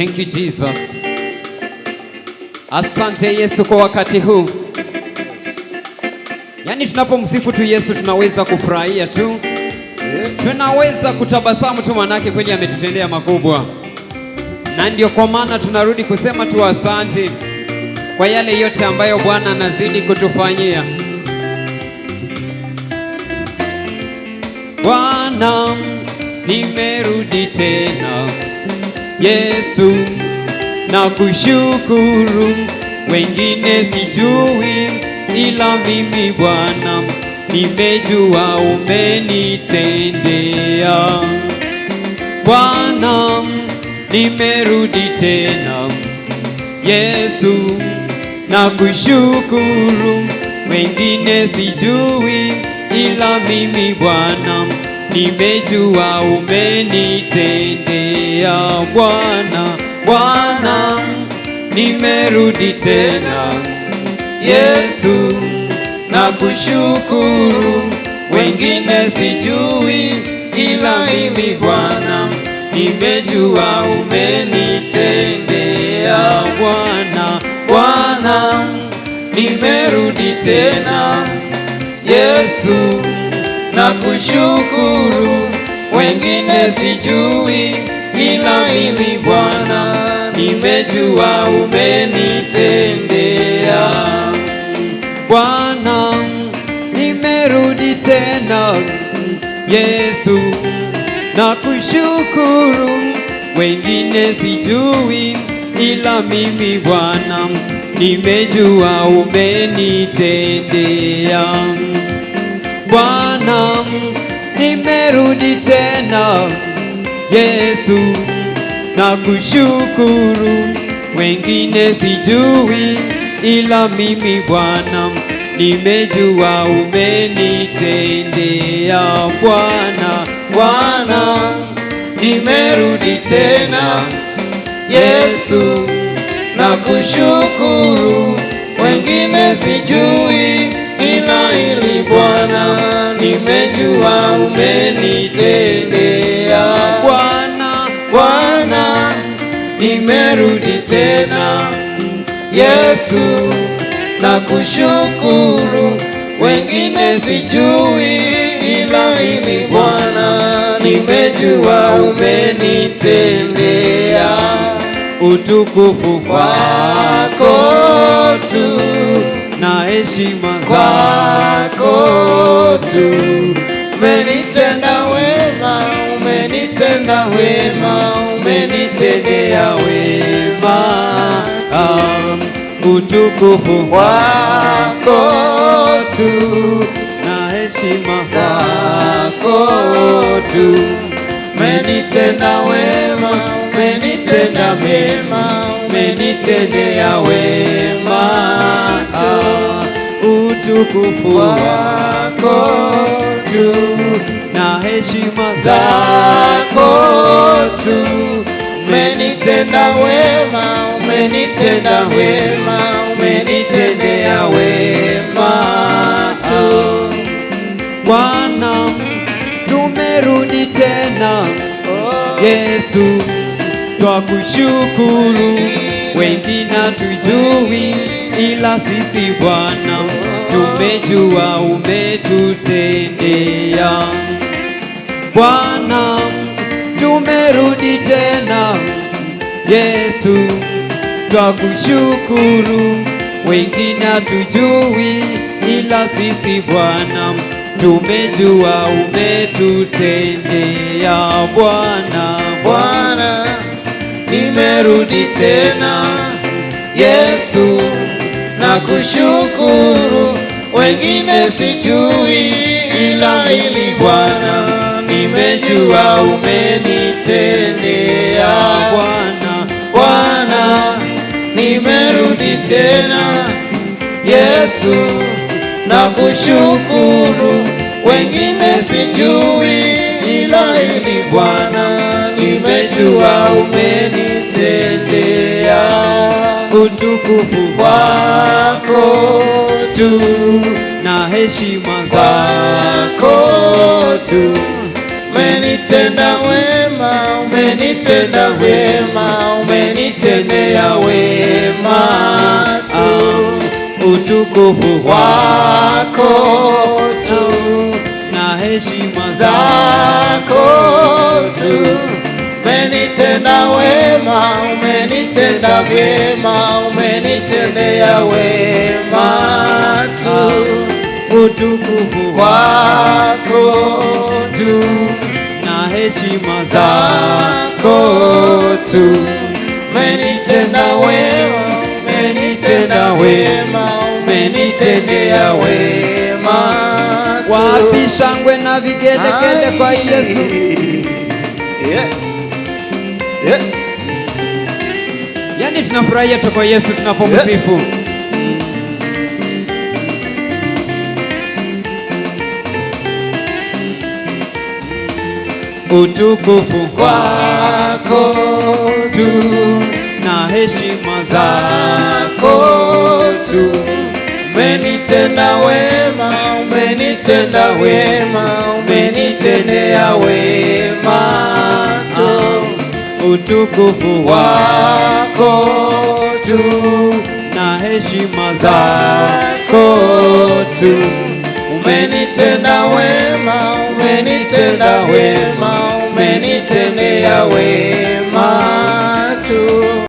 Thank you Jesus. Asante Yesu kwa wakati huu. Yaani tunapomsifu tu Yesu tunaweza kufurahia tu. Tunaweza kutabasamu tu, manake kweli ametutendea makubwa. Na ndio kwa maana tunarudi kusema tu asante kwa yale yote ambayo Bwana anazidi kutufanyia. Bwana, nimerudi tena Yesu, na kushukuru. Wengine sijui, ila mimi Bwana nimejua umenitendea. Bwana, nimerudi tena Yesu, na kushukuru. Wengine sijui, ila mimi Bwana nimejua umenitendea. Bwana, nimerudi tena Yesu, na kushukuru. Wengine sijui, ila mimi Bwana nimejua umenitendea. Bwana, nimerudi tena Yesu, na kushukuru. Wengine sijui, ila mimi Bwana nimejua umenitendea. Bwana, nimerudi tena Yesu, na kushukuru. Wengine sijui, ila mimi Bwana nimejua umenitendea. Bwana, nimerudi tena Yesu, na kushukuru. Wengine sijui, ila mimi Bwana nimejua umenitendea. Bwana, nimerudi tena Yesu, na kushukuru. Wengine sijui, ila ili Bwana nimejua umenitendea. Bwana, nimerudi tena Yesu, na kushukuru. Wengine sijui, ila ili Bwana nimejua umenitendea. Utukufu kwako tu na heshima kwako tu. Umenitenda wema, umenitenda wema, umenitendea wema. Utukufu kwako tu na heshima zako tu. Umenitenda wema, umenitenda mema, umenitendea wema tu. Utukufu wako tu na heshima zako tu. Umenitenda wema, umenitenda wema, umenitendea wema tu. Bwana, tumerudi tena Yesu, twakushukuru. Wengine hatujui, ila sisi Bwana tumejua umetutendea. Bwana, tumerudi tena Yesu, twakushukuru. Wengine hatujui, ila sisi Bwana tumejua umetutendea. Bwana, nimerudi tena Yesu, na kushukuru. Wengine sijui, ila ili Bwana nimejua umenitendea. Bwana, nimerudi tena Yesu, na kushukuru. Wengine sijui, ila ili Bwana nimejua umenitendea. Utukufu wako tu na heshima zako tu. umenitenda wema, umenitenda wema, umenitendea wema tu. Utukufu wako tu na heshima zako tu. Umenitenda wema, umenitenda vyema, umenitendea wema tu. Utukufu wako tu na heshima zako tu. Umenitenda wema, umenitenda wema, umenitendea wema tu. Wapi shangwe na vigelegele kwa Yesu? Yeah. Yeah. Yani tunafurahia tu kwa Yesu tunapomsifu. Yeah. Utukufu kwako tu na heshima zako tu. Umenitenda wema, umenitenda wema, umenitendea wema tu. Utukufu wako tu na heshima zako tu. Umenitenda wema, umenitenda wema, umenitendea wema